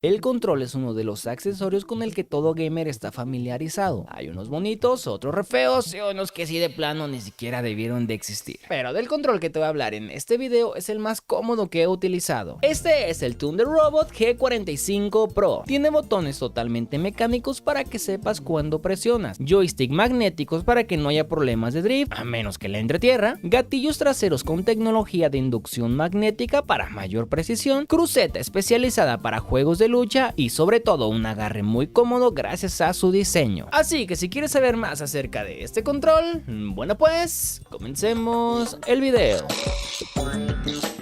El control es uno de los accesorios con el que todo gamer está familiarizado. Hay unos bonitos, otros re feos y unos que sí de plano ni siquiera debieron de existir. Pero del control que te voy a hablar en este video es el más cómodo que he utilizado. Este es el Thunder Robot G45 Pro. Tiene botones totalmente mecánicos para que sepas cuándo presionas, joystick magnéticos para que no haya problemas de drift, a menos que le entre tierra, gatillos traseros con tecnología de inducción magnética para mayor precisión, cruceta especializada para juegos de lucha y sobre todo un agarre muy cómodo gracias a su diseño. Así que si quieres saber más acerca de este control, bueno pues, comencemos el video.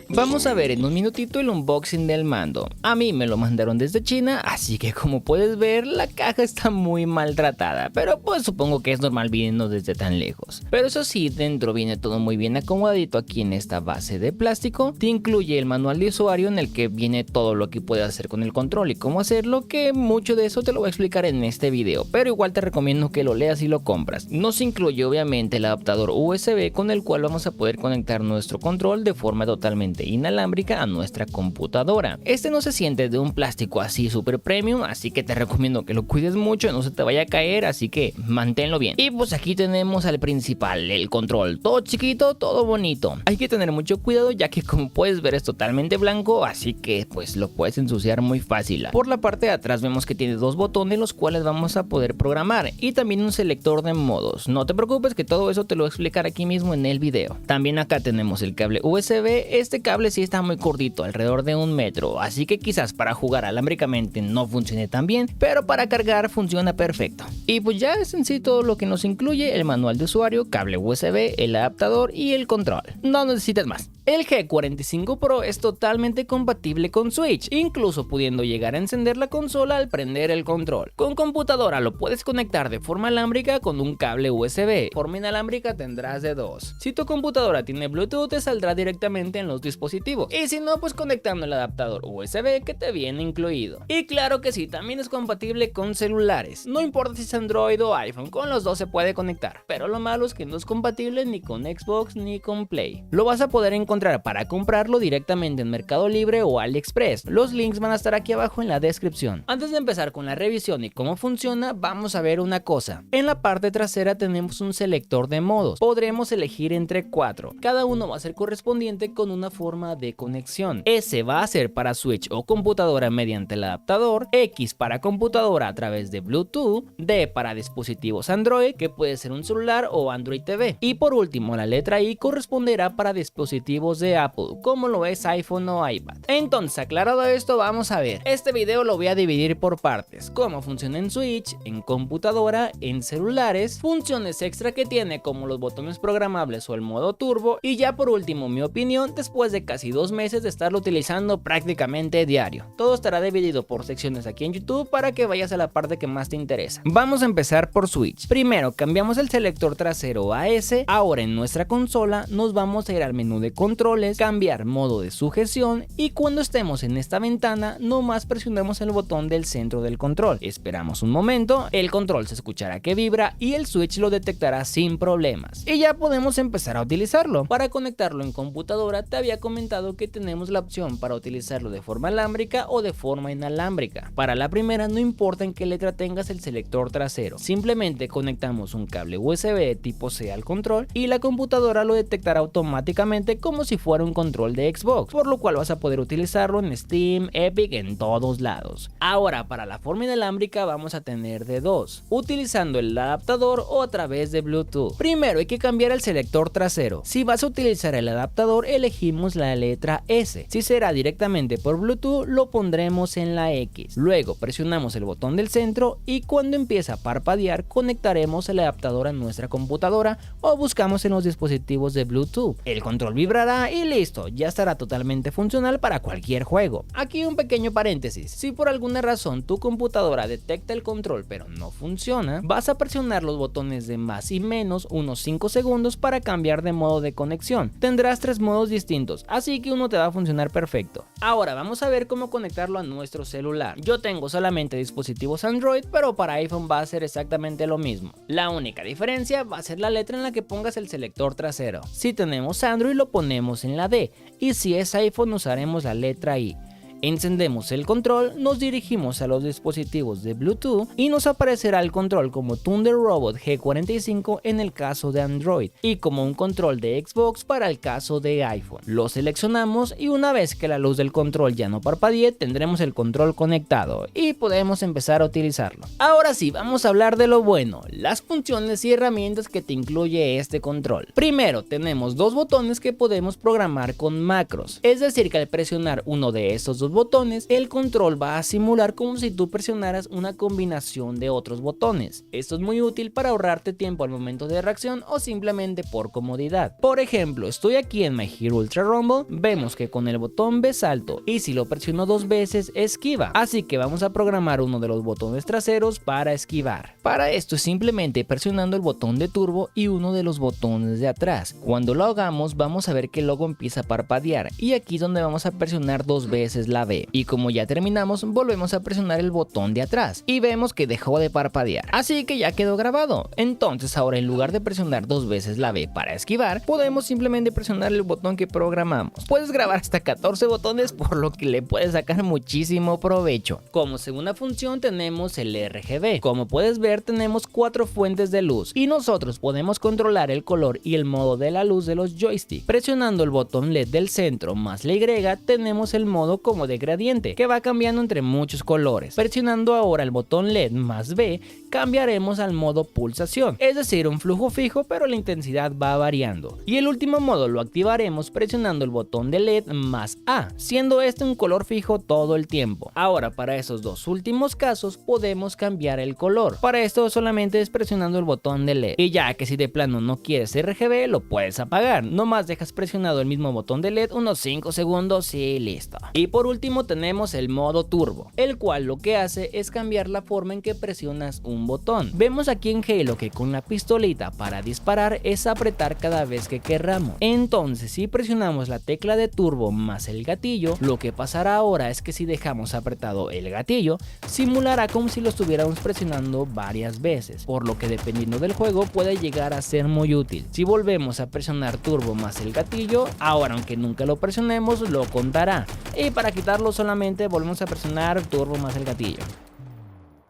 Vamos a ver en un minutito el unboxing del mando. A mí me lo mandaron desde China, así que como puedes ver la caja está muy maltratada, pero pues supongo que es normal viniendo desde tan lejos. Pero eso sí, dentro viene todo muy bien acomodadito aquí en esta base de plástico. Te incluye el manual de usuario en el que viene todo lo que puedes hacer con el control y cómo hacerlo, que mucho de eso te lo voy a explicar en este video, pero igual te recomiendo que lo leas y lo compras. Nos incluye obviamente el adaptador USB con el cual vamos a poder conectar nuestro control de forma totalmente inalámbrica a nuestra computadora. Este no se siente de un plástico así super premium, así que te recomiendo que lo cuides mucho, no se te vaya a caer, así que manténlo bien. Y pues aquí tenemos al principal, el control, todo chiquito, todo bonito. Hay que tener mucho cuidado ya que como puedes ver es totalmente blanco, así que pues lo puedes ensuciar muy fácil. Por la parte de atrás vemos que tiene dos botones los cuales vamos a poder programar y también un selector de modos. No te preocupes que todo eso te lo voy a explicar aquí mismo en el video. También acá tenemos el cable USB, este cable sí está muy cortito, alrededor de 1 metro, así que quizás para jugar alámbricamente no funcione tan bien, pero para cargar funciona perfecto. Y pues ya es en sí todo lo que nos incluye: el manual de usuario, cable USB, el adaptador y el control. No necesitas más. El G45 Pro es totalmente compatible con Switch, incluso pudiendo llegar a encender la consola al prender el control. Con computadora lo puedes conectar de forma alámbrica con un cable USB, forma inalámbrica tendrás de 2. Si tu computadora tiene Bluetooth te saldrá directamente en los dispositivos, y si no pues conectando el adaptador USB que te viene incluido. Y claro que sí, también es compatible con celulares, no importa si es Android o iPhone, con los dos se puede conectar, pero lo malo es que no es compatible ni con Xbox ni con Play. Lo vas a poder encontrar para comprarlo directamente en Mercado Libre o AliExpress. Los links van a estar aquí abajo en la descripción. Antes de empezar con la revisión y cómo funciona, vamos a ver una cosa. En la parte trasera tenemos un selector de modos. Podremos elegir entre 4. Cada uno va a ser correspondiente con una forma de conexión. S va a ser para Switch o computadora mediante el adaptador, X para computadora a través de Bluetooth, D para dispositivos Android, que puede ser un celular o Android TV, y por último la letra I corresponderá para dispositivos de Apple, como lo es iPhone o iPad. Entonces, aclarado esto, vamos a ver. Este video lo voy a dividir por partes: cómo funciona en Switch, en computadora, en celulares, funciones extra que tiene como los botones programables o el modo turbo, y ya por último mi opinión después de casi 2 meses de estarlo utilizando prácticamente diario. Todo estará dividido por secciones aquí en YouTube para que vayas a la parte que más te interesa. Vamos a empezar por Switch. Primero cambiamos el selector trasero a S. Ahora en nuestra consola nos vamos a ir al menú de controles, cambiar modo de sujeción, y cuando estemos en esta ventana nomás presionamos el botón del centro del control, esperamos un momento, el control se escuchará que vibra y el Switch lo detectará sin problemas y ya podemos empezar a utilizarlo. Para conectarlo en computadora te había comentado que tenemos la opción para utilizarlo de forma alámbrica o de forma inalámbrica. Para la primera no importa en qué letra tengas el selector trasero, simplemente conectamos un cable USB tipo C al control y la computadora lo detectará automáticamente como si fuera un control de Xbox, por lo cual vas a poder utilizarlo en Steam, Epic, en todos lados. Ahora para la forma inalámbrica vamos a tener de 2, utilizando el adaptador o a través de Bluetooth. Primero hay que cambiar el selector trasero. Si vas a utilizar el adaptador elegimos la letra S, si será directamente por Bluetooth lo pondremos en la X. Luego presionamos el botón del centro y cuando empieza a parpadear conectaremos el adaptador a nuestra computadora o buscamos en los dispositivos de Bluetooth. El control vibrará y listo, ya estará totalmente funcional para cualquier juego. Aquí un pequeño paréntesis: si por alguna razón tu computadora detecta el control pero no funciona, vas a presionar los botones de más y menos unos 5 segundos para cambiar de modo de conexión. Tendrás 3 modos distintos, así que uno te va a funcionar perfecto. Ahora vamos a ver cómo conectarlo a nuestro celular. Yo tengo solamente dispositivos Android, pero para iPhone va a ser exactamente lo mismo. La única diferencia va a ser la letra en la que pongas el selector trasero. Si tenemos Android lo ponemos en la D y si es iPhone usaremos la letra I. Encendemos el control, nos dirigimos a los dispositivos de Bluetooth y nos aparecerá el control como Thunder Robot G45 en el caso de Android y como un control de Xbox para el caso de iPhone. Lo seleccionamos y una vez que la luz del control ya no parpadee, tendremos el control conectado y podemos empezar a utilizarlo. Ahora sí, vamos a hablar de lo bueno, las funciones y herramientas que te incluye este control. Primero, tenemos dos botones que podemos programar con macros, es decir que al presionar uno de estos dos botones, el control va a simular como si tú presionaras una combinación de otros botones. Esto es muy útil para ahorrarte tiempo al momento de reacción o simplemente por comodidad. Por ejemplo, estoy aquí en My Hero Ultra Rumble, vemos que con el botón B salto y si lo presiono dos veces esquiva, así que vamos a programar uno de los botones traseros para esquivar. Para esto es simplemente presionando el botón de turbo y uno de los botones de atrás. Cuando lo hagamos vamos a ver que el logo empieza a parpadear y aquí es donde vamos a presionar dos veces la B y como ya terminamos volvemos a presionar el botón de atrás y vemos que dejó de parpadear, así que ya quedó grabado. Entonces ahora en lugar de presionar dos veces la B para esquivar, podemos simplemente presionar el botón que programamos. Puedes grabar hasta 14 botones, por lo que le puedes sacar muchísimo provecho. Como segunda función tenemos el RGB. Como puedes ver tenemos 4 fuentes de luz y nosotros podemos controlar el color y el modo de la luz de los joysticks. Presionando el botón LED del centro más la Y tenemos el modo como de gradiente que va cambiando entre muchos colores. Presionando ahora el botón LED más B cambiaremos al modo pulsación, es decir un flujo fijo pero la intensidad va variando. Y el último modo lo activaremos presionando el botón de LED más A, siendo este un color fijo todo el tiempo. Ahora para esos dos últimos casos podemos cambiar el color. Para esto solamente es presionando el botón de LED y ya que si de plano no quieres RGB lo puedes apagar, nomás dejas presionado el mismo botón de LED unos 5 segundos y listo. Y por último tenemos el modo turbo, el cual lo que hace es cambiar la forma en que presionas un botón. Vemos aquí en Halo que con la pistolita para disparar es apretar cada vez que querramos. Entonces si presionamos la tecla de turbo más el gatillo, lo que pasará ahora es que si dejamos apretado el gatillo, simulará como si lo estuviéramos presionando varias veces, por lo que dependiendo del juego puede llegar a ser muy útil. Si volvemos a presionar turbo más el gatillo, ahora aunque nunca lo presionemos lo contará, y para quitarlo solamente volvemos a presionar turbo más el gatillo.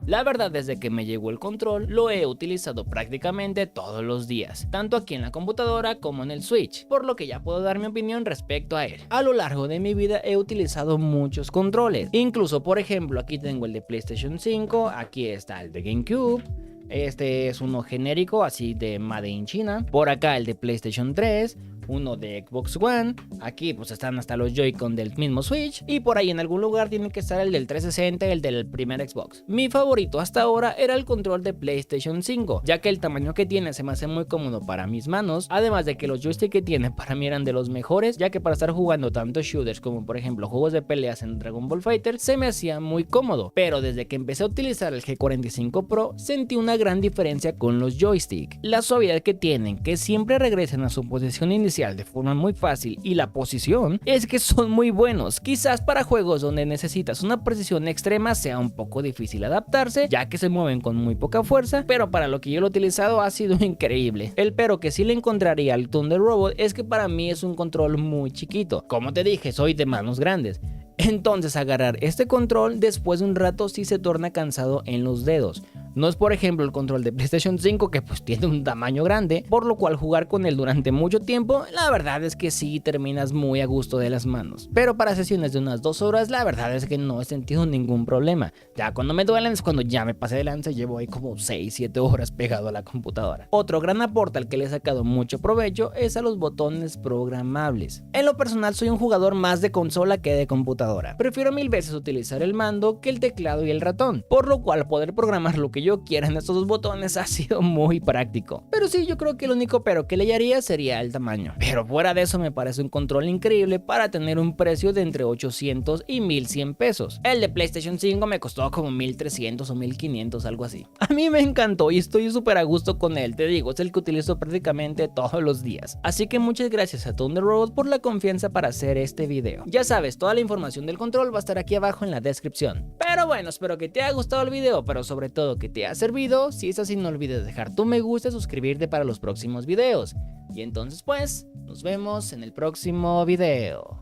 La verdad desde que me llegó el control lo he utilizado prácticamente todos los días, tanto aquí en la computadora como en el Switch, por lo que ya puedo dar mi opinión respecto a él. A lo largo de mi vida he utilizado muchos controles, incluso por ejemplo aquí tengo el de PlayStation 5, aquí está el de GameCube. Este es uno genérico, así de Made in China. Por acá el de PlayStation 3, uno de Xbox One. Aquí pues están hasta los Joy-Con del mismo Switch. Y por ahí en algún lugar tiene que estar el del 360, el del primer Xbox. Mi favorito hasta ahora era el control de PlayStation 5, ya que el tamaño que tiene se me hace muy cómodo para mis manos. Además de que los joysticks que tiene para mí eran de los mejores, ya que para estar jugando tanto shooters como por ejemplo juegos de peleas en Dragon Ball Fighter se me hacía muy cómodo. Pero desde que empecé a utilizar el G45 Pro sentí una gran diferencia con los joysticks. La suavidad que tienen, que siempre regresan a su posición inicial de forma muy fácil, y la posición es que son muy buenos. Quizás para juegos donde necesitas una precisión extrema sea un poco difícil adaptarse, ya que se mueven con muy poca fuerza, pero para lo que yo lo he utilizado ha sido increíble. El pero que sí le encontraría al Thunder Robot es que para mí es un control muy chiquito. Como te dije, soy de manos grandes. Entonces agarrar este control después de un rato sí se torna cansado en los dedos. No es por ejemplo el control de PlayStation 5 que pues tiene un tamaño grande, por lo cual jugar con él durante mucho tiempo, la verdad es que sí terminas muy a gusto de las manos. Pero para sesiones de unas 2 horas la verdad es que no he sentido ningún problema. Ya cuando me duelen es cuando ya me pasé de lanza, llevo ahí como 6-7 horas pegado a la computadora. Otro gran aporte al que le he sacado mucho provecho es a los botones programables. En lo personal soy un jugador más de consola que de computadora. Prefiero 1000 veces utilizar el mando que el teclado y el ratón, por lo cual poder programar lo que yo quiera en estos dos botones ha sido muy práctico. Pero sí, yo creo que el único pero que le haría sería el tamaño. Pero fuera de eso me parece un control increíble para tener un precio de entre 800 y 1100 pesos. El de PlayStation 5 me costó como 1300 o 1500, algo así. A mí me encantó y estoy súper a gusto con él, te digo, es el que utilizo prácticamente todos los días. Así que muchas gracias a Thunder Robot por la confianza para hacer este video. Ya sabes, toda la información del control va a estar aquí abajo en la descripción. Pero bueno, espero que te haya gustado el video, pero sobre todo que te haya servido. Si es así, no olvides dejar tu me gusta y suscribirte para los próximos videos. Y entonces pues, nos vemos en el próximo video.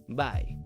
Bye.